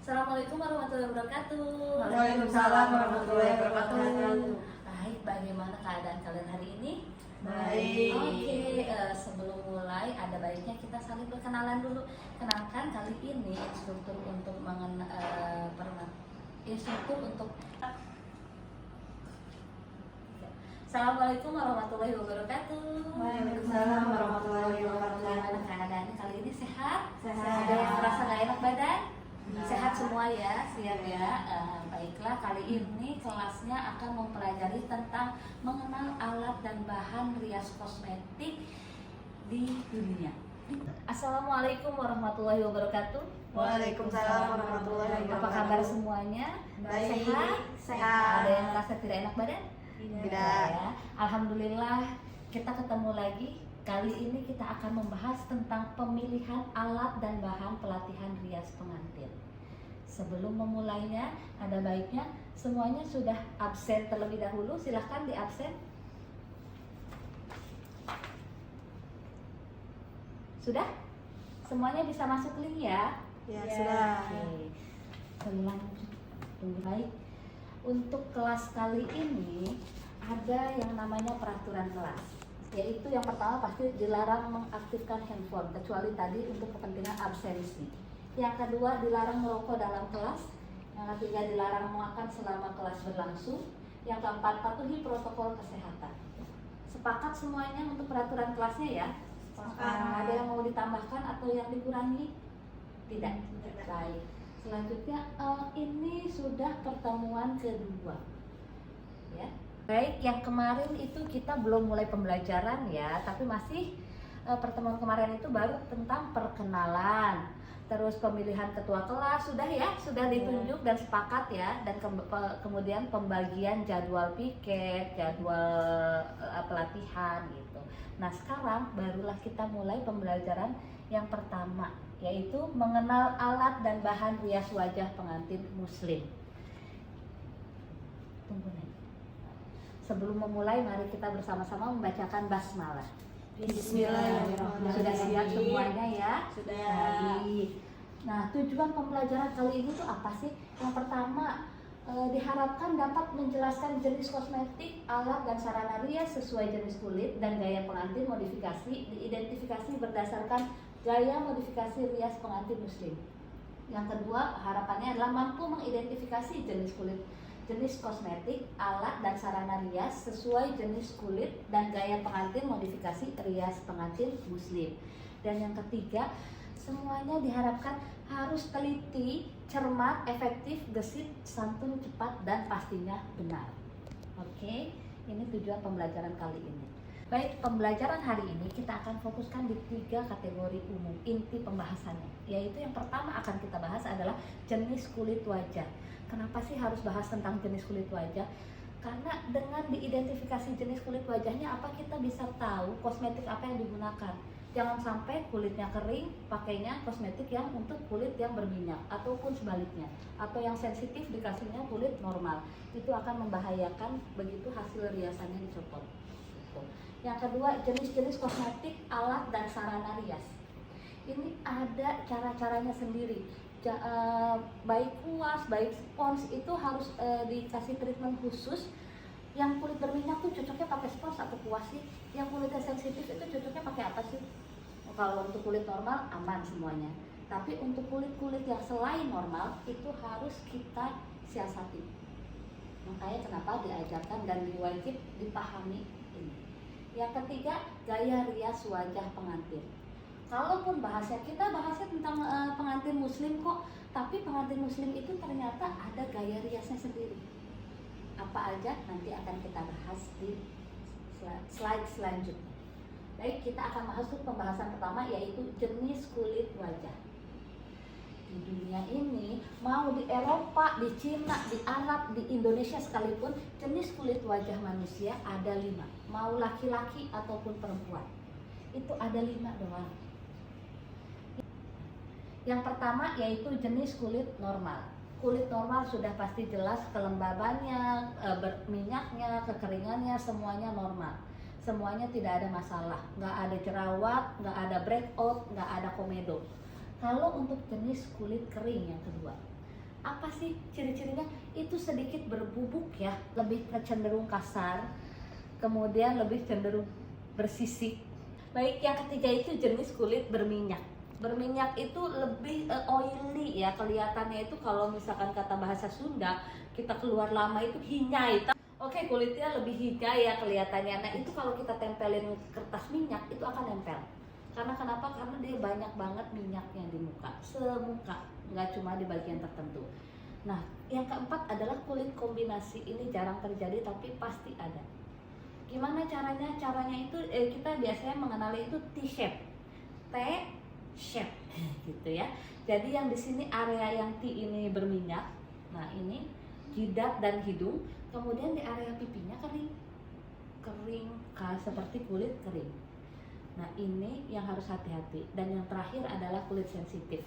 Assalamualaikum warahmatullahi wabarakatuh. Waalaikumsalam warahmatullahi wabarakatuh. Baik, bagaimana keadaan kalian hari ini? Baik. Oke, sebelum mulai ada baiknya kita saling berkenalan dulu. Kenalkan, kali ini instruktur untuk instruktur untuk Assalamualaikum warahmatullahi wabarakatuh. Waalaikumsalam warahmatullahi Bagaimana wabarakatuh. keadaannya kali ini, sehat? Sehat. Ada yang merasa nggak enak badan? Nah. Sehat semua ya, siap ya. Baiklah, kali ini kelasnya akan mempelajari tentang mengenal alat dan bahan rias kosmetik di dunia. Assalamualaikum warahmatullahi wabarakatuh. Waalaikumsalam warahmatullahi wabarakatuh. Apa kabar semuanya? Baik. Sehat? Ada yang merasa tidak enak badan? Tidak. Ya. Alhamdulillah kita ketemu lagi. Kali ini kita akan membahas tentang pemilihan alat dan bahan pelatihan rias pengantin. Sebelum memulainya, ada baiknya semuanya sudah absen terlebih dahulu. Silahkan di absen. Sudah? Semuanya bisa masuk link ya? Ya, sudah. Oke. Selanjutnya, baik. Untuk kelas kali ini ada yang namanya peraturan kelas. Yaitu yang pertama pasti dilarang mengaktifkan handphone kecuali tadi untuk kepentingan absensi. Yang kedua dilarang merokok dalam kelas. Yang ketiga dilarang makan selama kelas berlangsung. Yang keempat patuhi protokol kesehatan. Sepakat semuanya untuk peraturan kelasnya ya? Sepakat. Ada yang mau ditambahkan atau yang dikurangi? Tidak. Baik. Selanjutnya ini sudah pertemuan kedua. Ya. Baik, yang kemarin itu kita belum mulai pembelajaran ya, tapi masih pertemuan kemarin itu baru tentang perkenalan, terus pemilihan ketua kelas sudah ya, sudah ditunjuk dan sepakat ya, dan kemudian pembagian jadwal piket, jadwal pelatihan gitu. Nah sekarang barulah kita mulai pembelajaran yang pertama, yaitu mengenal alat dan bahan rias wajah pengantin muslim. Tunggu nih. Sebelum memulai, mari kita bersama-sama membacakan basmalah. Bismillahirrahmanirrahim. Sudah siap semuanya ya? Sudah. Baik. Nah, tujuan pembelajaran kali ini tuh apa sih? Yang pertama, diharapkan dapat menjelaskan jenis kosmetik, alat dan sarana rias sesuai jenis kulit dan gaya pengantin modifikasi, diidentifikasi berdasarkan gaya modifikasi rias pengantin muslim. Yang kedua, harapannya adalah mampu mengidentifikasi jenis kulit, jenis kosmetik, alat dan sarana rias sesuai jenis kulit dan gaya pengantin modifikasi rias pengantin muslim. Dan yang ketiga, semuanya diharapkan harus teliti, cermat, efektif, gesit, santun, cepat, dan pastinya benar. Oke, ini tujuan pembelajaran kali ini. Baik, pembelajaran hari ini kita akan fokuskan di 3 kategori umum inti pembahasannya. Yaitu yang pertama akan kita bahas adalah jenis kulit wajah. Kenapa sih harus bahas tentang jenis kulit wajah? Karena dengan diidentifikasi jenis kulit wajahnya apa kita bisa tahu kosmetik apa yang digunakan. Jangan sampai kulitnya kering, pakainya kosmetik yang untuk kulit yang berminyak ataupun sebaliknya. Atau yang sensitif dikasihnya kulit normal. Itu akan membahayakan begitu hasil riasannya dicopot. Yang kedua, jenis-jenis kosmetik, alat dan sarana rias. Ini ada cara-caranya sendiri. Baik kuas, baik spons itu harus dikasih treatment khusus. Yang kulit berminyak tuh cocoknya pakai spons atau kuas sih? Yang kulitnya sensitif itu cocoknya pakai apa sih? Kalau untuk kulit normal aman semuanya. Tapi untuk kulit-kulit yang selain normal itu harus kita siasati. Makanya kenapa diajarkan dan diwajib dipahami ini. Yang ketiga, gaya rias wajah pengantin. Kalaupun kita bahasnya tentang pengantin muslim kok, tapi pengantin muslim itu ternyata ada gaya riasnya sendiri. Apa aja nanti akan kita bahas di slide selanjutnya. Baik, kita akan masuk pembahasan pertama yaitu jenis kulit wajah. Di dunia ini, mau di Eropa, di Cina, di Arab, di Indonesia sekalipun, jenis kulit wajah manusia ada 5. Mau laki-laki ataupun perempuan, itu ada 5 doang. Yang pertama yaitu jenis kulit normal. Kulit normal sudah pasti jelas kelembabannya, minyaknya, kekeringannya, semuanya normal. Semuanya tidak ada masalah, nggak ada jerawat, nggak ada breakout, nggak ada komedo. Kalau untuk jenis kulit kering yang kedua, sih ciri-cirinya? Itu sedikit berbubuk ya, lebih cenderung kasar, kemudian lebih cenderung bersisik. Baik, yang ketiga itu jenis kulit berminyak. Berminyak itu lebih oily ya, kelihatannya itu kalau misalkan kata bahasa Sunda kita keluar lama itu hinyai. Oke, kulitnya lebih hinyai ya kelihatannya. Nah itu kalau kita tempelin kertas minyak itu akan nempel. Karena kenapa? Karena dia banyak banget minyaknya di muka, semuka, nggak cuma di bagian tertentu. Nah yang keempat adalah kulit kombinasi. Ini jarang terjadi tapi pasti ada. Gimana caranya? Caranya itu kita biasanya mengenali itu T-shape, T-shape gitu ya. Jadi yang di sini area yang T ini berminyak. Nah ini jidat dan hidung. Kemudian di area pipinya kering, seperti kulit kering. Nah ini yang harus hati-hati. Dan yang terakhir adalah kulit sensitif.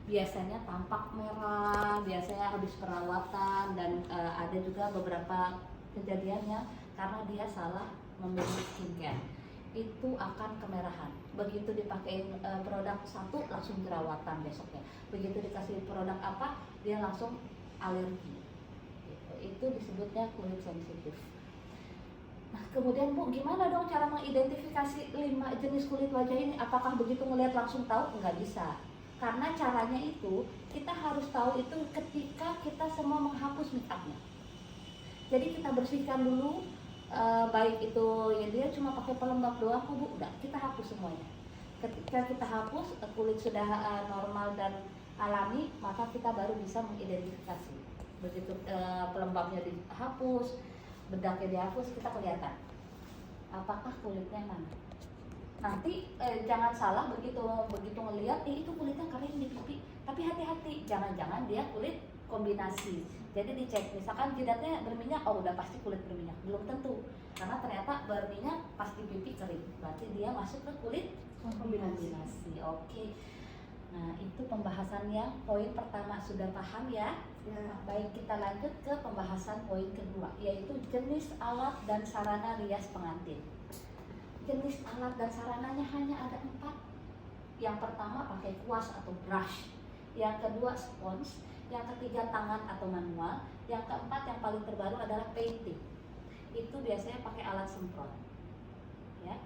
Biasanya tampak merah, biasanya habis perawatan, dan ada juga beberapa kejadiannya karena dia salah memilih skincare. Itu akan kemerahan. Begitu dipakai produk satu langsung jerawatan besoknya. Begitu dikasih produk apa, dia langsung alergi. Itu disebutnya kulit sensitif. Nah kemudian Bu, gimana dong cara mengidentifikasi 5 jenis kulit wajah ini? Apakah begitu ngelihat langsung tahu? Nggak bisa. Karena caranya itu kita harus tahu itu ketika kita semua menghapus make upnya. Jadi kita bersihkan dulu, baik itu ya dia cuma pakai pelembab doang kok Bu, udah kita hapus semuanya. Ketika kita hapus kulit sudah normal dan alami, maka kita baru bisa mengidentifikasi. Begitu pelembabnya dihapus, bedaknya dihapus, kita kelihatan apakah kulitnya mana. Nanti jangan salah begitu ngelihat itu kulitnya kering di pipi, tapi hati-hati, jangan-jangan dia kulit kombinasi. Jadi dicek, misalkan jidatnya berminyak, oh udah pasti kulit berminyak. Belum tentu, karena ternyata berminyak pasti pipi kering, berarti dia masuk ke kulit kombinasi. Oke. Nah itu pembahasan yang poin pertama, sudah paham ya? Baik, kita lanjut ke pembahasan poin kedua, yaitu jenis alat dan sarana rias pengantin. Jenis alat dan sarananya hanya ada 4. Yang pertama pakai kuas atau brush, yang kedua spons, yang ketiga tangan atau manual, yang keempat yang paling terbaru adalah painting. Itu biasanya pakai alat semprot ya.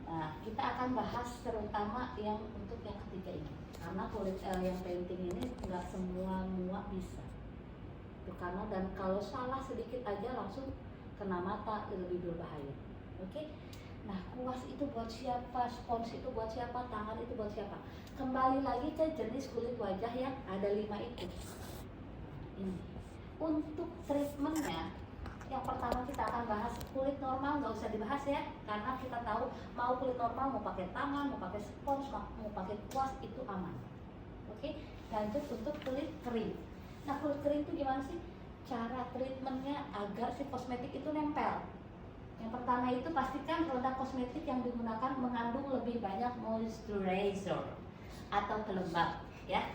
Nah, kita akan bahas terutama yang untuk yang ketiga ini, karena kulit yang painting ini nggak semua bisa. Itu karena, dan kalau salah sedikit aja langsung kena mata, lebih berbahaya. Oke? Nah, kuas itu buat siapa? Spons itu buat siapa? Tangan itu buat siapa? Kembali lagi ke jenis kulit wajah yang ada 5 itu. Ini. Untuk treatmentnya, yang pertama kita akan bahas kulit normal, nggak usah dibahas ya, karena kita tahu mau kulit normal, mau pakai tangan, mau pakai spons, mau pakai kuas itu aman. Oke, lanjut untuk kulit kering. Nah kulit kering itu gimana sih? Cara treatmentnya agar si kosmetik itu nempel. Yang pertama itu pastikan produk kosmetik yang digunakan mengandung lebih banyak moisturizer atau pelembab ya.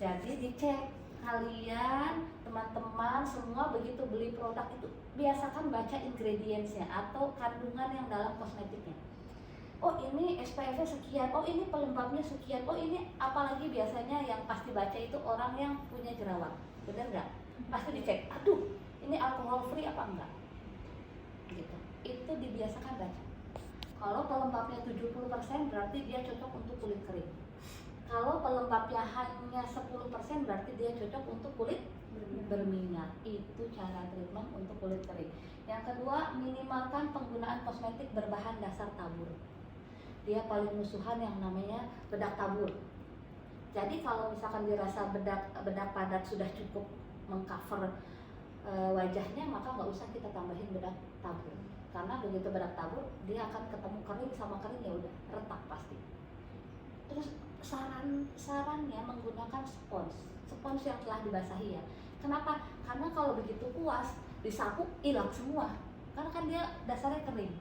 Jadi dicek, kalian teman-teman semua begitu beli produk itu biasakan baca ingredientsnya atau kandungan yang dalam kosmetiknya. Oh ini SPF-nya sekian, oh ini pelembabnya sekian, oh ini, apalagi biasanya yang pasti baca itu orang yang punya jerawat, bener nggak? Pasti dicek, aduh ini alkohol free apa enggak? Gitu. Itu dibiasakan baca. Kalau pelembabnya 70% berarti dia cocok untuk kulit kering. Kalau pelembabnya hanya 10% berarti dia cocok untuk kulit berminyak. Itu cara treatment untuk kulit kering. Yang kedua, minimalkan penggunaan kosmetik berbahan dasar tabur. Dia paling musuhan yang namanya bedak tabur. Jadi kalau misalkan dirasa bedak padat sudah cukup mengcover wajahnya, maka nggak usah kita tambahin bedak tabur. Karena begitu bedak tabur, dia akan ketemu kering sama kering, ya udah retak pasti. Terus sarannya menggunakan spons yang telah dibasahi ya. Kenapa? Karena kalau begitu kuas disapu hilang semua, karena kan dia dasarnya kering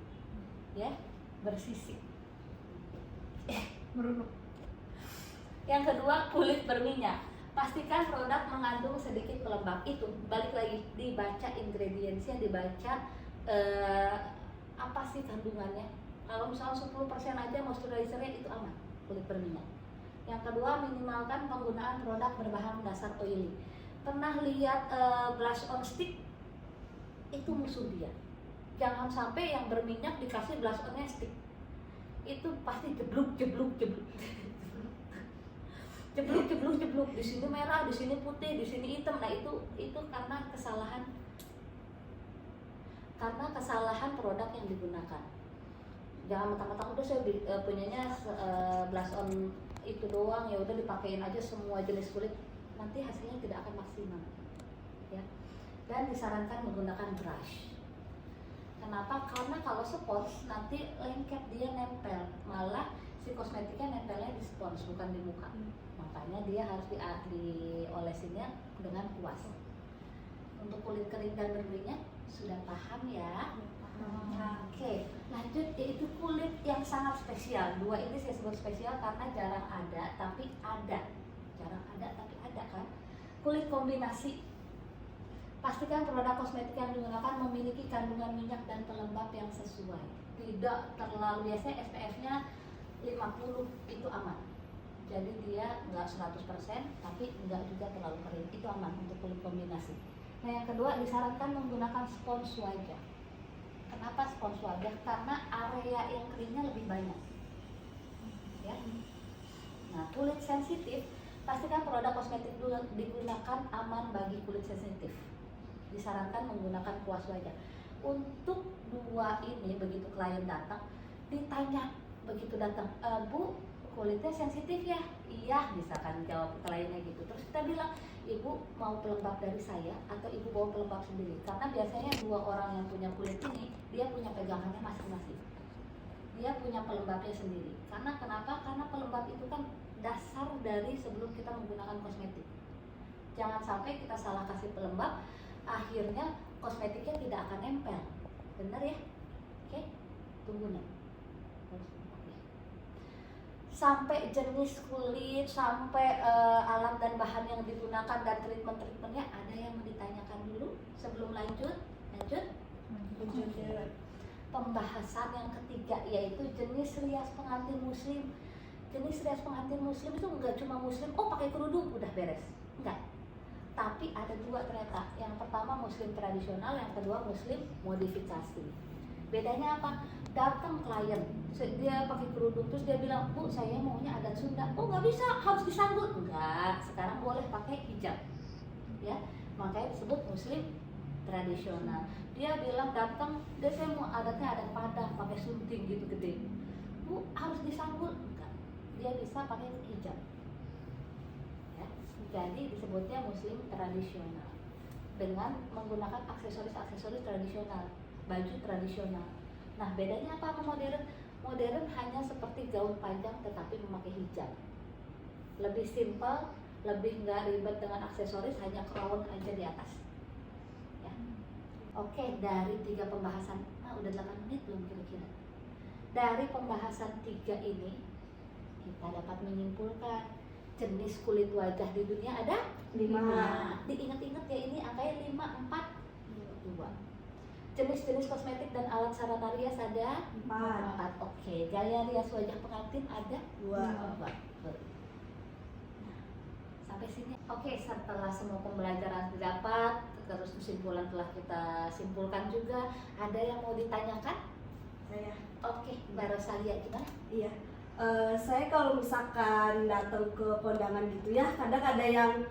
ya, bersisik. Merunuk. Yang kedua, kulit berminyak. Pastikan produk mengandung sedikit pelembab. Itu balik lagi, dibaca ingredientsnya, dibaca apa sih kandungannya. Kalau misalnya 10% aja moisturizernya, itu aman kulit berminyak. Yang kedua, minimalkan penggunaan produk berbahan dasar oily. Pernah lihat blush on stick? Itu musuh dia. Jangan sampai yang berminyak dikasih blush onnya stick. Itu pasti jebluk. Jebluk. Di sini merah, di sini putih, di sini hitam. Nah itu karena kesalahan produk yang digunakan. Jangan mentang-mentang udah saya punyanya blush on itu doang, ya udah dipakein aja semua jenis kulit, nanti hasilnya tidak akan maksimal, ya. Dan disarankan menggunakan brush. Kenapa? Karena kalau spons nanti lengket, dia nempel, malah si kosmetiknya nempelnya di spons bukan di muka. Makanya dia harus diolesinnya dengan kuas. Untuk kulit kering dan berminyak sudah paham ya? Oke, lanjut, yaitu kulit yang sangat spesial. Dua ini saya sebut spesial karena jarang ada, tapi ada. Jarang ada, tapi ada kan? Kulit kombinasi. Pastikan produk kosmetik yang digunakan memiliki kandungan minyak dan pelembab yang sesuai. Tidak terlalu, biasanya SPF-nya 50 itu aman. Jadi dia nggak 100%, tapi nggak juga terlalu kering. Itu aman untuk kulit kombinasi. Nah, yang kedua disarankan menggunakan spons wajah. Kenapa spons wajah? Karena area yang keringnya lebih banyak. Ya. Nah, kulit sensitif, pastikan produk kosmetik digunakan aman bagi kulit sensitif. Disarankan menggunakan kuas wajah. Untuk dua ini, begitu klien datang, ditanya begitu datang, Bu, kulitnya sensitif ya? Iya, misalkan jawab kliennya gitu. Terus kita bilang, Ibu mau pelembab dari saya atau Ibu bawa pelembab sendiri? Karena biasanya dua orang yang punya kulit ini, dia punya pegangannya masing-masing. Dia punya pelembabnya sendiri. Karena kenapa? Karena pelembab itu kan dasar dari sebelum kita menggunakan kosmetik. Jangan sampai kita salah kasih pelembab, akhirnya kosmetiknya tidak akan nempel. Benar ya? Oke, tunggu nih. Sampai jenis kulit, sampai alat dan bahan yang digunakan dan treatmentnya ada yang mau ditanyakan dulu sebelum lanjut. Pembahasan yang ketiga yaitu jenis rias pengantin muslim. Jenis rias pengantin muslim itu enggak cuma muslim, pakai kerudung udah beres, enggak. Tapi ada dua ternyata. Yang pertama muslim tradisional, yang kedua muslim modifikasi. Bedanya apa? Datang klien, dia pakai kerudung, terus dia bilang, Bu, saya maunya adat Sunda. Nggak bisa, harus disanggut. Enggak, sekarang boleh pakai hijab, ya. Makanya disebut muslim tradisional. Dia bilang datang, saya mau adatnya adat Padang, pakai sunting gitu gede. Bu, harus disanggut. Enggak, dia bisa pakai hijab, ya. Jadi disebutnya muslim tradisional dengan menggunakan aksesoris tradisional, baju tradisional. Nah, bedanya apa sama modern? Modern hanya seperti gaun panjang tetapi memakai hijab. Lebih simpel, lebih nggak ribet dengan aksesoris, hanya crown aja di atas. Ya. Oke, dari 3 pembahasan, udah 8 menit belum kira-kira? Dari pembahasan 3 ini, kita dapat menyimpulkan jenis kulit wajah di dunia ada 5. Diingat-ingat ya, ini angkanya 5, 4, 2. Jenis-jenis kosmetik dan alat sarana rias ada 4. Oke, gaya rias wajah pengantin ada 2. Nah, sampai sini. Oke, setelah semua pembelajaran didapat, terus kesimpulan telah kita simpulkan juga, ada yang mau ditanyakan? Saya. Oke, Mbak Rosalia gimana? Iya. Saya kalau misalkan datang ke kondangan gitu ya, kadang ada yang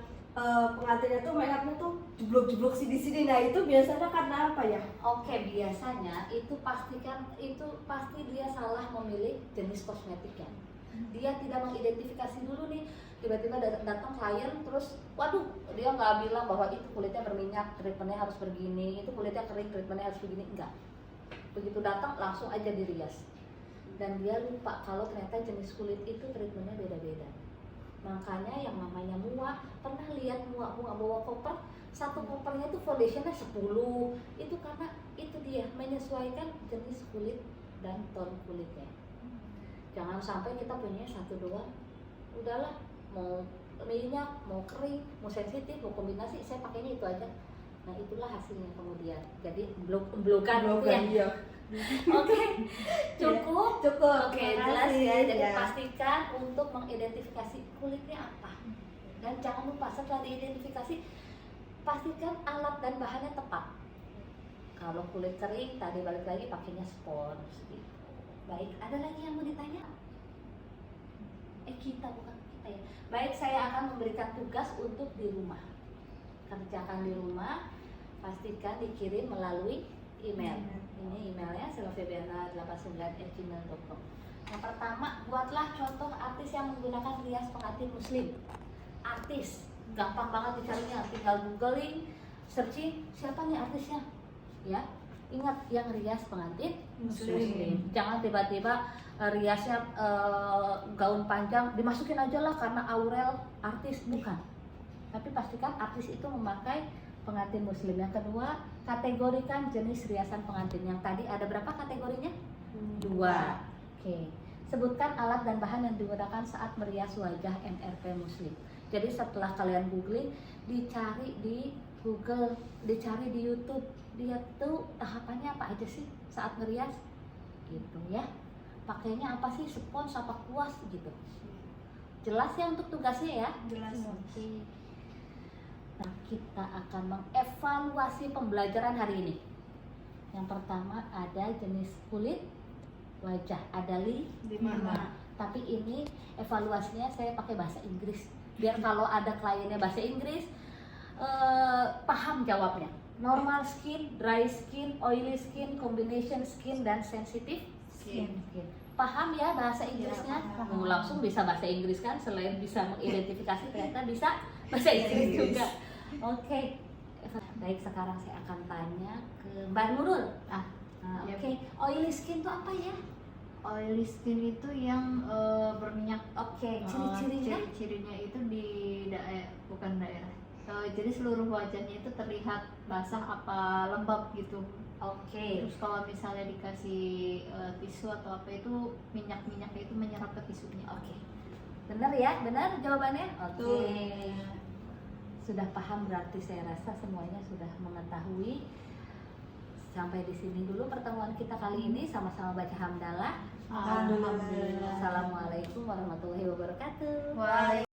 pengantinnya tuh make upnya tuh jeblok-jeblok di sini. Nah, itu biasanya karena apa ya? Oke, biasanya itu pasti dia salah memilih jenis kosmetiknya. Dia tidak mengidentifikasi dulu nih. Tiba-tiba datang klien terus, waduh, dia nggak bilang bahwa itu kulitnya berminyak, treatmentnya harus begini, itu kulitnya kering, treatmentnya harus begini, enggak. Begitu datang langsung aja dirias. Dan dia lupa kalau ternyata jenis kulit itu treatmentnya beda-beda. Makanya yang namanya muak, pernah lihat muak bawa koper, satu kopernya itu foundationnya 10. Itu karena itu dia menyesuaikan jenis kulit dan tone kulitnya. Jangan sampai kita punya satu doang, udahlah, mau minyak, mau kering, mau sensitif, mau kombinasi, saya pakainya itu aja. Nah, itulah hasilnya kemudian. Jadi blokan itu ya. Iya. Oke, cukup. Oke, jelas ya. Jadi ya. pastikan untuk mengidentifikasi kulitnya apa. Dan jangan lupa setelah diidentifikasi, pastikan alat dan bahannya tepat. Kalau kulit kering, tadi balik lagi pakainya spons gitu. Baik, ada lagi yang mau ditanya? Kita bukan kita ya. Baik, saya akan memberikan tugas untuk di rumah. Kerjakan di rumah, pastikan dikirim melalui email. Ini emailnya silafebiana89@gmail.com. Yang pertama, buatlah contoh artis yang menggunakan rias pengantin muslim. Artis, gampang banget dicarinya, tinggal googling, searching siapa nih artisnya, ya. Ingat yang rias pengantin muslim. Jangan tiba-tiba riasnya gaun panjang dimasukin aja lah karena Aurel artis, bukan. Tapi pastikan artis itu memakai pengantin muslim. Yang kedua, kategorikan jenis riasan pengantin. Yang tadi ada berapa kategorinya? 2. Oke. Sebutkan alat dan bahan yang digunakan saat merias wajah MRP muslim. Jadi setelah kalian googling, dicari di Google, dicari di YouTube, lihat tuh tahapannya apa aja sih saat merias, gitu ya. Pakainya apa sih, spons apa kuas gitu. Jelas ya untuk tugasnya ya? Jelas. Oke. Nah, kita akan mengevaluasi pembelajaran hari ini. Yang pertama ada jenis kulit wajah, ada 5. Tapi ini evaluasinya saya pakai bahasa Inggris. Biar kalau ada kliennya bahasa Inggris, paham jawabnya. Normal skin, dry skin, oily skin, combination skin, dan sensitive skin. Paham ya bahasa Inggrisnya? Ya, paham. Langsung bisa bahasa Inggris kan, selain bisa mengidentifikasi ternyata bisa bahasa Inggris juga. Oke. Baik, sekarang saya akan tanya ke Mbak Nurul. Oke. Oily skin itu apa ya? Oily skin itu yang berminyak. Oke, ciri-cirinya? Ciri-cirinya itu di bukan daerah. Jadi seluruh wajahnya itu terlihat basah apa lembab gitu. Oke. Terus kalau misalnya dikasih tisu atau apa itu minyak-minyaknya itu menyerap ke tisunya. Oke. Benar ya? Benar jawabannya? Oke. Betul. Sudah paham berarti, saya rasa semuanya sudah mengetahui. Sampai di sini dulu pertemuan kita kali ini, sama-sama baca hamdalah. Alhamdulillah. Assalamualaikum warahmatullahi wabarakatuh. Waalaikumsalam.